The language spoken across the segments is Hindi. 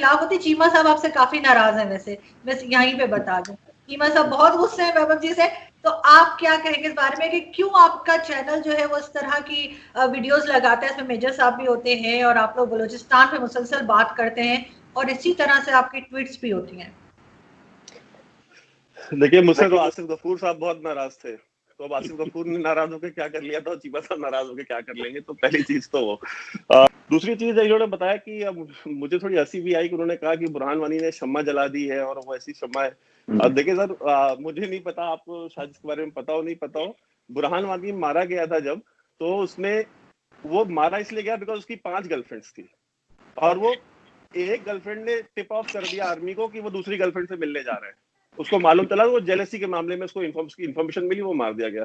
खिलाफ होती। चीमा साहब आपसे काफी नाराज हैं वैसे, बस यहीं पे बता दूं, चीमा साहब बहुत गुस्से हैं वैभव जी से। तो आप क्या कहेंगे इस बारे में कि क्यों आपका चैनल जो है वो इस तरह की वीडियोस लगाता है, इसमें मेजर साहब भी होते हैं और आप लोग बलूचिस्तान पे मुसलसल बात करते हैं और इसी तरह से आपकी ट्वीट्स भी होती हैं? देखिए, मुझसे तो आसिफ गफूर साहब बहुत नाराज थे, तो अब आसिफ गफूर ने नाराज होकर क्या कर लिया था, चीमा साहब नाराज होकर क्या कर लेंगे? तो पहली चीज तो वो। दूसरी चीज इन्होंने बताया कि अब मुझे थोड़ी हंसी भी आई कि उन्होंने कहा कि बुरहान वानी ने शम्मा जला दी है और वो ऐसी शम्मा है। देखिए सर, मुझे नहीं पता, आपको शायद इसके बारे में पता हो नहीं पता हो, बुरहान वानी मारा गया था जब, तो उसने वो मारा इसलिए गया बिकॉज उसकी 5 गर्लफ्रेंड्स थी और वो एक गर्लफ्रेंड ने टिप ऑफ कर दिया आर्मी को कि वो दूसरी गर्लफ्रेंड से मिलने जा रहा है। उसको मालूम चला, वो जेलसी के मामले में उसको इन्फॉर्मेशन मिली, वो मार दिया गया।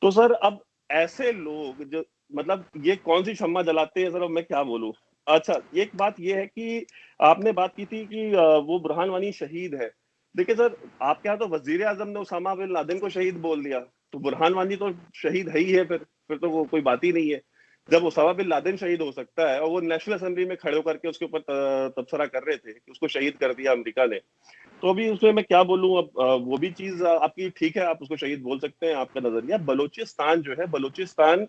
तो सर अब ऐसे लोग जो, मतलब ये कौन सी शम्मा जलाते हैं सर, अब मैं क्या बोलूं। अच्छा, एक बात ये है कि आपने बात की थी कि वो बुरहान वानी शहीद है। देखिए सर, आपके यहाँ तो वजीर आजम ने उसामा बिन लादेन को शहीद बोल दिया, तो बुरहान वानी तो शहीद है ही है, फिर तो वो कोई बात ही नहीं है। जब उसामा बिन लादेन शहीद हो सकता है और वो नेशनल असेंबली में खड़े होकर के उसके ऊपर तबसरा कर रहे थे कि उसको शहीद कर दिया अमेरिका ने, तो अभी उसमें मैं क्या बोलूं। अब वो भी चीज आपकी ठीक है, आप उसको शहीद बोल सकते हैं, आपका नजरिया। बलूचिस्तान जो है, बलूचिस्तान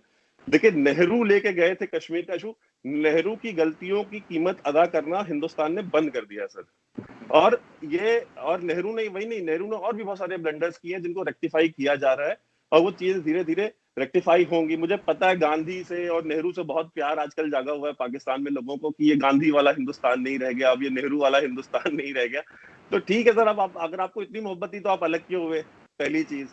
देखिए, नेहरू लेके गए थे कश्मीर का इशू, नेहरू की गलतियों की कीमत अदा करना हिंदुस्तान ने बंद कर दिया सर। और नेहरू ने वही नहीं, नेहरू ने और भी बहुत सारे ब्लंडर्स किए हैं जिनको रेक्टिफाई किया जा रहा है और वो चीजें धीरे धीरे रेक्टिफाई होंगी। मुझे पता है गांधी से और नेहरू से बहुत प्यार आजकल जागा हुआ है पाकिस्तान में लोगों को कि ये गांधी वाला हिंदुस्तान नहीं रह गया, अब ये नेहरू वाला हिंदुस्तान नहीं रह गया। तो ठीक है सर, अब आप अगर आपको इतनी मोहब्बत थी तो आप अलग क्यों हुए? पहली चीज,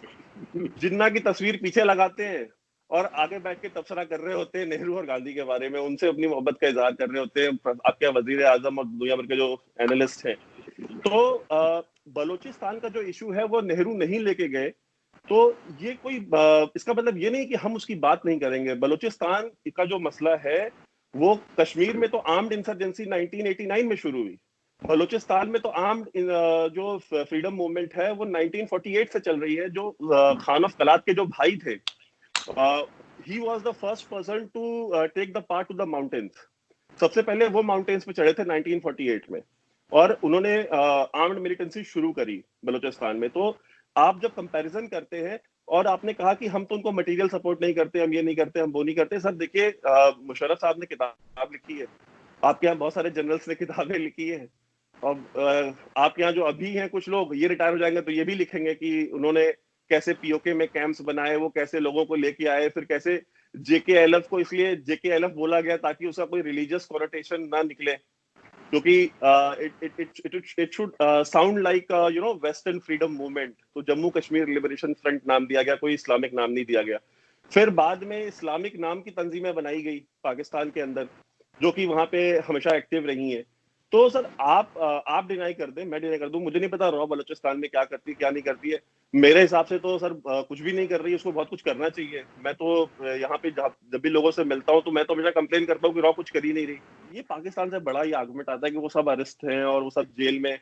जिन्ना की तस्वीर पीछे लगाते हैं और आगे बैठ के तबसरा कर रहे होते हैं नेहरू और गांधी के बारे में, उनसे अपनी मोहब्बत का इजहार कर रहे होते हैं आपके वजीर आजम और दुनिया भर के जो एनालिस्ट हैं। तो बलूचिस्तान का जो इशू है वो नेहरू नहीं लेके गए, तो ये कोई इसका मतलब ये नहीं कि हम उसकी बात नहीं करेंगे। बलूचिस्तान का जो मसला है वो कश्मीर में तो आर्म्ड इंसर्जेंसी 1989 में शुरू हुई, बलूचिस्तान में तो आर्म्ड जो फ्रीडम मूवमेंट है वो 1948 से चल रही है। जो खान ऑफ कलात के जो भाई थे, he was the first person to take the part to the mountains. सबसे पहले वो माउंटेन्स पे चढ़े थे 1948 में और उन्होंने आर्म्ड मिलिटेंसी शुरू करी बलूचिस्तान में। तो आप जब कंपैरिजन करते हैं और आपने कहा कि हम तो उनको मटेरियल सपोर्ट नहीं करते, हम ये नहीं करते, हम वो नहीं करते, सर देखिए, मुशर्रफ साहब ने किताब लिखी है, आपके यहाँ बहुत सारे जनरल्स ने किताबें लिखी है, और आपके यहाँ जो अभी हैं कुछ लोग, ये रिटायर हो जाएंगे तो ये भी लिखेंगे कि उन्होंने कैसे पीओके में कैंप्स बनाए, वो कैसे लोगों को लेके आए, फिर कैसे जेकेएलएफ को इसलिए जेकेएलएफ बोला गया ताकि उसका कोई रिलीजियस कॉनोटेशन ना निकले, क्योंकि it should sound like western freedom movement. तो जम्मू कश्मीर लिबरेशन फ्रंट नाम दिया गया, कोई इस्लामिक नाम नहीं दिया गया। फिर बाद में इस्लामिक नाम की तंजीमें बनाई गई पाकिस्तान के अंदर, जो कि वहां पे हमेशा एक्टिव रही हैं। तो सर आप डिनाई कर दें, मैं डिनाई कर दूं, मुझे नहीं पता रॉ बलूचिस्तान में क्या करती है क्या नहीं करती है। मेरे हिसाब से तो सर कुछ भी नहीं कर रही है, उसको बहुत कुछ करना चाहिए। मैं तो यहाँ पे जब भी लोगों से मिलता हूँ तो मैं तो हमेशा कंप्लेन करता हूँ कि रॉ कुछ कर ही नहीं रही। ये पाकिस्तान से बड़ा ही आर्गुमेंट आता है कि वो सब अरेस्ट हैं और वो सब जेल में।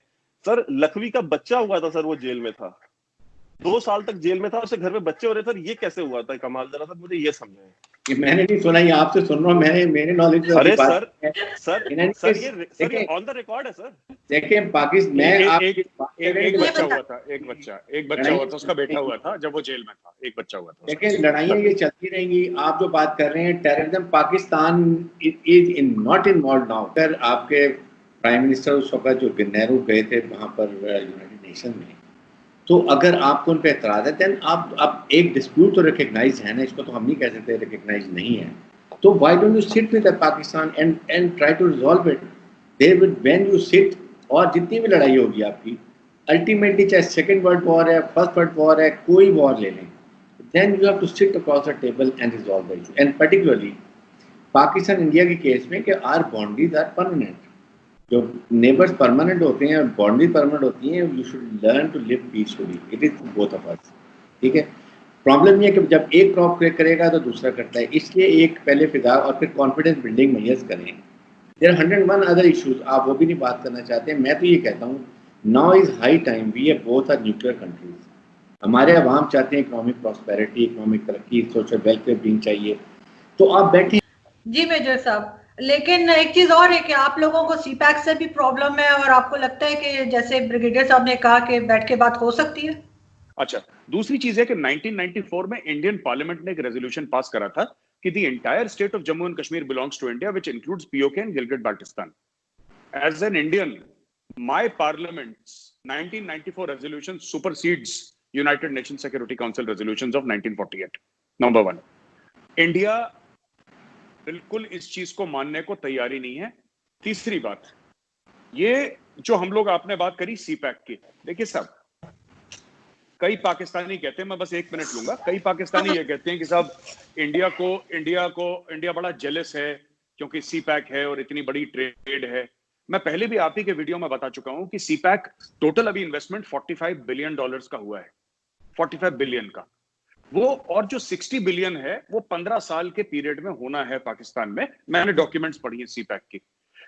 सर लखवी का बच्चा हुआ था सर, वो जेल में था, 2 साल तक जेल में था, उसके घर में बच्चे हो रहे थे। ये कैसे हुआ था कमाल, जरा सर मुझे ये समझाएं। मैंने नहीं सुना, ये आपसे सुन रहा हूँ, मेरे नॉलेज। अरे सर ये ऑन द रिकॉर्ड है सर। देखिए पाकिस्तान एक बच्चा हुआ था, एक बच्चा हुआ था, उसका बेटा हुआ था जब वो जेल में था, एक बच्चा हुआ था। देखिए लड़ाइयाँ ये चलती रहेंगी। आप जो बात कर रहे हैं terrorism, Pakistan is in not involve now. फिर आपके प्राइम मिनिस्टर उस वक्त जो नेहरू गए थे वहाँ पर यूनाइटेड नेशन में, तो अगर आपको उन पर एतराज है देन आप एक डिस्प्यूट तो रिकग्नाइज है ना, इसको तो हम नहीं कह सकते रिकग्नाइज नहीं है। तो why don't you sit with Pakistan and try to resolve it there with when you sit. और जितनी भी लड़ाई होगी आपकी, अल्टीमेटली चाहे सेकेंड वर्ल्ड वॉर है, फर्स्ट वर्ल्ड वॉर है, कोई वॉर ले लें, then you have to sit across the table and resolve the issue. And particularly Pakistan India के केस में कि आर बाउंड्रीज आर परमानेंट। जो नेबर्स परमानेंट होते हैं और बाउंड्री परमानेंट होती हैं, you should learn to live peacefully, it is both of us. ठीक है, प्रॉब्लम ये है कि जब एक क्रॉप करेगा तो दूसरा करता है, इसलिए एक पहले फिदा और फिर कॉन्फिडेंस बिल्डिंग मेजर्स करें। देयर 101 अदर इशूज, आप वो भी नहीं बात करना चाहते। मैं तो ये कहता हूँ now is high time, we are both are nuclear countries. हमारे अवाम चाहते हैं इकोनॉमिक प्रॉस्पेरिटी, इकोनॉमिक तरक्की, सोशल वेलफेयर बीइंग चाहिए, तो आप बैठे। जी मेजर साहब, लेकिन एक चीज और है कि आप लोगों को सीपैक से भी प्रॉब्लम है और आपको लगता है कि जैसे ब्रिगेडियर साहब ने कहा कि बैठ के बात हो सकती है। अच्छा, दूसरी चीज है कि 1994 में इंडियन पार्लियामेंट ने एक रेजोल्यूशन पास करा था कि the entire state of Jammu and Kashmir belongs to India which includes PoK and Gilgit Baltistan. As an Indian, my parliament's 1994 resolution supersedes United Nation Security Council resolutions of 1948। Number 1, India बिल्कुल इस चीज को मानने को तैयारी नहीं है। तीसरी बात, ये जो हम लोग आपने बात करी सीपैक की, देखिए साहब, कई पाकिस्तानी कहते हैं, मैं बस 1 मिनट लूंगा, कई पाकिस्तानी ये कहते हैं कि साहब इंडिया बड़ा जेलस है क्योंकि सीपैक है और इतनी बड़ी ट्रेड है। मैं पहले भी आप ही के वीडियो में बता चुका हूं कि सीपैक टोटल अभी इन्वेस्टमेंट $45 बिलियन का हुआ है, 45 बिलियन का। वो और जो 60 बिलियन है वो 15 साल के पीरियड में होना है पाकिस्तान में। मैंने डॉक्यूमेंट्स पढ़ी है सीपैक की।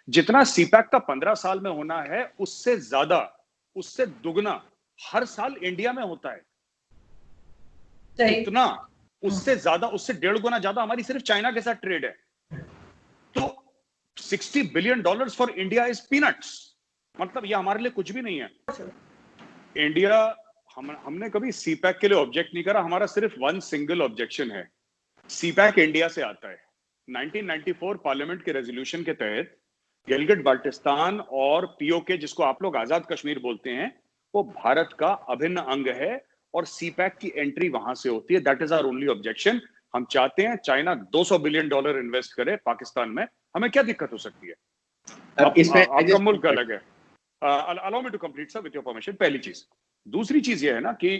जितना सीपैक का 15 साल में होना है उससे ज्यादा, उससे दुगना हर साल इंडिया में होता है। इतना, उससे ज्यादा, उससे 1.5 गुना ज्यादा हमारी सिर्फ चाइना के साथ ट्रेड है। तो $60 billion for India is peanuts. मतलब ये हमारे लिए कुछ भी नहीं है। इंडिया, हमने कभी सीपैक के लिए ऑब्जेक्ट नहीं करा। हमारा सिर्फ 1 सिंगल ऑब्जेक्शन है, सीपैक इंडिया से आता है। 1994 पार्लियामेंट के रेजोल्यूशन के तहत गिलगिट बाल्टिस्तान और पीओके, जिसको आप लोग आजाद कश्मीर बोलते हैं, वो भारत का अभिन्न अंग है और सीपैक की एंट्री वहां से होती है। That is our only objection. हम चाहते हैं चाइना $200 बिलियन इन्वेस्ट करे पाकिस्तान में, हमें क्या दिक्कत हो सकती है? अब इसमें आपका मुल्क अलग है। Allow me to complete sir with your permission. पहली चीज। दूसरी चीज ये है ना कि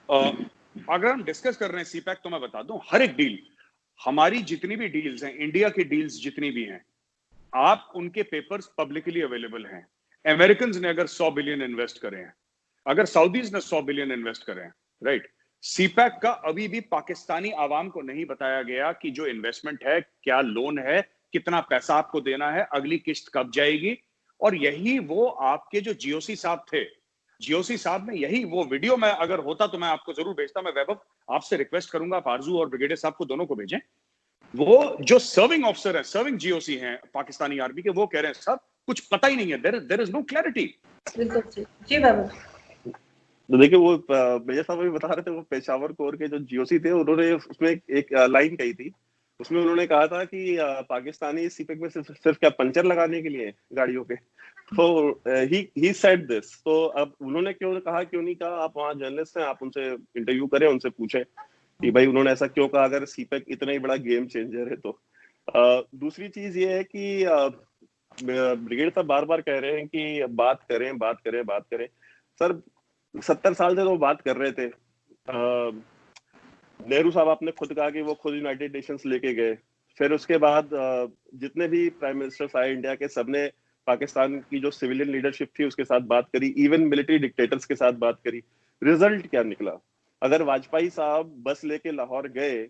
अगर हम डिस्कस कर रहे हैं सीपैक, तो मैं बता दूं, हर एक डील, हमारी जितनी भी डील्स हैं, इंडिया की डील्स जितनी भी हैं, आप उनके पेपर्स पब्लिकली अवेलेबल हैं। अमेरिकन ने अगर 100 बिलियन इन्वेस्ट करे हैं, अगर सऊदीज ने 100 बिलियन इन्वेस्ट करे हैं, राइट, सीपैक का अभी भी पाकिस्तानी आवाम को नहीं बताया गया कि जो इन्वेस्टमेंट है, क्या लोन है, कितना पैसा आपको देना है, अगली किस्त कब जाएगी। और यही वो आपके जो जीओसी साहब थे, जीओसी साहब ने यही वो वीडियो, में अगर होता तो मैं आपको जरूर भेजता। मैं वैभव आपसे रिक्वेस्ट करूंगा, आप आरजू और ब्रिगेडियर साहब को दोनों को भेजें। वो जो सर्विंग ऑफिसर है, सर्विंग जीओसी हैं पाकिस्तानी आर्मी के, वो कह रहे हैं साहब कुछ पता ही नहीं है, देयर इज नो क्लैरिटी। जी बाबू। तो देखिए, वो मेजर साहब भी बता रहे थे, वो पेशावर कोर के जो जीओसी थे, उन्होंने उसमें एक लाइन कही थी। उसमें उन्होंने कहा था कि पाकिस्तानी सीपैक में सिर्फ क्या पंचर लगाने के लिए गाड़ियों के। तो ही सेड दिस। तो अब उन्होंने क्यों नहीं कहा, आप वहाँ जर्नलिस्ट हैं, आप उनसे इंटरव्यू करें, उनसे पूछें कि भाई उन्होंने ऐसा क्यों कहा, अगर सीपैक इतना ही बड़ा गेम चेंजर है तो। दूसरी चीज ये है कि ब्रिगेड साहब बार बार कह रहे हैं कि बात करें। सर 70 साल से तो बात कर रहे थे। नेहरू साहब, आपने खुद कहा कि वो खुद यूनाइटेड नेशंस लेके गए। फिर उसके बाद जितने भी प्राइम मिनिस्टर्स आए इंडिया के, सबने पाकिस्तान की जो सिविलियन लीडरशिप थी उसके साथ बात करी, इवन मिलिट्री डिक्टेटर्स के साथ बात करी। रिजल्ट क्या निकला? अगर वाजपेयी साहब बस लेके लाहौर गए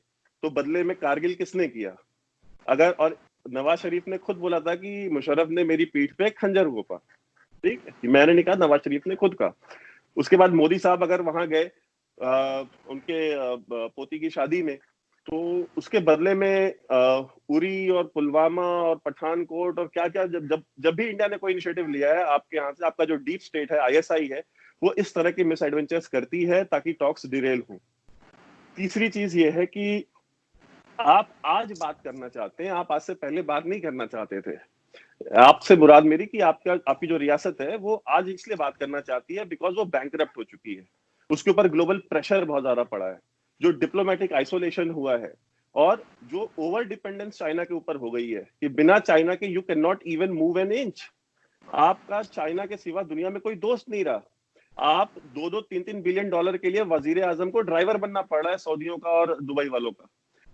तो बदले में कारगिल किसने किया? और नवाज शरीफ ने खुद बोला था कि मुशर्रफ ने मेरी पीठ पे खंजर घोंपा। ठीक है, मैंने नहीं कहा, नवाज शरीफ ने खुद कहा। उसके बाद मोदी साहब अगर वहां गए उनके पोती की शादी में, तो उसके बदले में उरी और पुलवामा और पठानकोट और क्या क्या, जब भी इंडिया ने कोई इनिशिएटिव लिया है आपके यहाँ से, आपका जो डीप स्टेट है, आईएसआई है, वो इस तरह के मिस एडवेंचर्स करती है ताकि टॉक्स डिरेल हो। तीसरी चीज ये है कि आप आज बात करना चाहते हैं, आप आज से पहले बात नहीं करना चाहते थे। आपसे मुराद मेरी कि आपकी जो रियासत है वो आज इसलिए बात करना चाहती है बिकॉज वो बैंकरप्ट हो चुकी है, उसके ऊपर ग्लोबल प्रेशर बहुत ज्यादा पड़ा है, जो डिप्लोमेटिक आइसोलेशन हुआ है, और जो ओवर डिपेंडेंस चाइना के ऊपर हो गई है कि बिना चाइना के you can not even move an inch. आपका चाइना के सिवा दुनिया में कोई दोस्त नहीं रहा। आप 2-3 बिलियन डॉलर के लिए वजीर आजम को ड्राइवर बनना पड़ रहा है सऊदियों का और दुबई वालों का।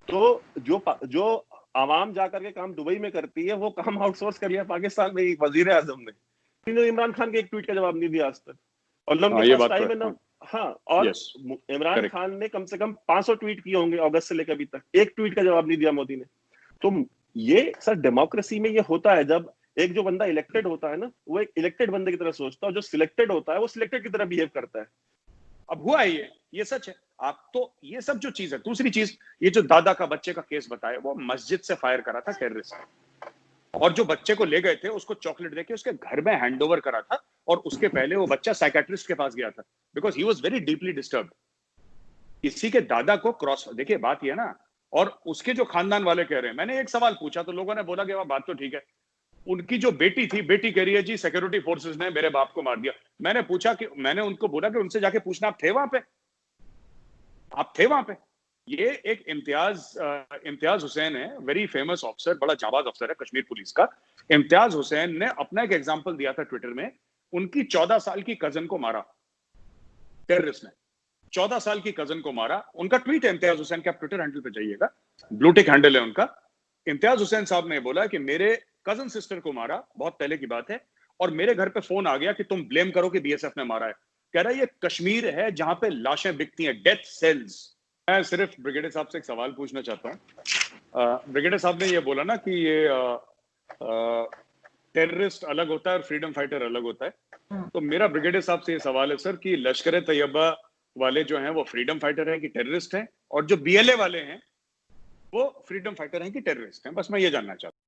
तो जो आवाम जाकर के काम दुबई में करती है, वो काम आउटसोर्स कर लिया पाकिस्तान में वजीर आजम ने। इमरान खान के एक ट्वीट का जवाब नहीं दिया आज तक। और और इमरान खान ने कम से कम 500 ट्वीट किए होंगे अगस्त से लेकर अभी तक, एक ट्वीट का जवाब नहीं दिया मोदी ने। तो ये सर डेमोक्रेसी में ये होता है, जब एक जो बंदा इलेक्टेड होता है ना, वो एक इलेक्टेड बंदे की तरह सोचता है, और जो सिलेक्टेड होता है वो सिलेक्टेड की तरह बिहेव करता है। अब हुआ है ये सच है। आप तो ये सब जो चीज है। दूसरी चीज, ये जो दादा का बच्चे का केस बताया, वो मस्जिद से फायर करा था टेररिस्ट, और जो बच्चे को ले गए थे उसको चॉकलेट देके उसके घर में हैंडओवर करा था, और उसके पहले वो बच्चा साइकेट्रिस्ट के पास गया था because he was very deeply disturbed. किसी के दादा को क्रॉस, देखिए बात ये ना, और उसके जो खानदान वाले कह रहे हैं, मैंने एक सवाल पूछा तो लोगों ने बोला कि वह बात तो ठीक है, उनकी जो बेटी थी, बेटी कह रही है जी सिक्योरिटी फोर्सेस ने मेरे बाप को मार दिया। मैंने पूछा कि, मैंने उनको बोला कि उनसे जाके पूछना आप थे वहां पे, आप थे वहां पे। ये एक इम्तियाज हुसैन है, वेरी फेमस ऑफिसर, बड़ा जाबाज अफसर है कश्मीर पुलिस का। इम्तियाज हुसैन ने अपना एक एग्जांपल दिया था ट्विटर में, उनकी 14 साल की कजन को मारा टेररिस्ट ने, 14 साल की कजन को मारा। उनका ट्वीट है इम्तियाज हुसैन के, आप ट्विटर हैंडल पे जाइएगा, ब्लूटिक हैंडल है उनका। इम्तियाज हुसैन साहब ने बोला कि मेरे कजन सिस्टर को मारा, बहुत पहले की बात है, और मेरे घर पे फोन आ गया कि तुम ब्लेम करो कि बीएसएफ ने मारा है। कह रहा है ये कश्मीर है जहां पे लाशें बिकती हैं, डेथ सेल्स। मैं सिर्फ ब्रिगेडियर साहब से एक सवाल पूछना चाहता हूँ। ब्रिगेडियर साहब ने ये बोला ना कि ये टेररिस्ट अलग होता है और फ्रीडम फाइटर अलग होता है, तो मेरा ब्रिगेडियर साहब से ये सवाल है सर कि लश्कर तैयबा वाले जो हैं वो फ्रीडम फाइटर हैं कि टेररिस्ट हैं, और जो बीएलए वाले हैं वो फ्रीडम फाइटर हैं कि टेररिस्ट हैं? बस मैं ये जानना चाहता हूँ।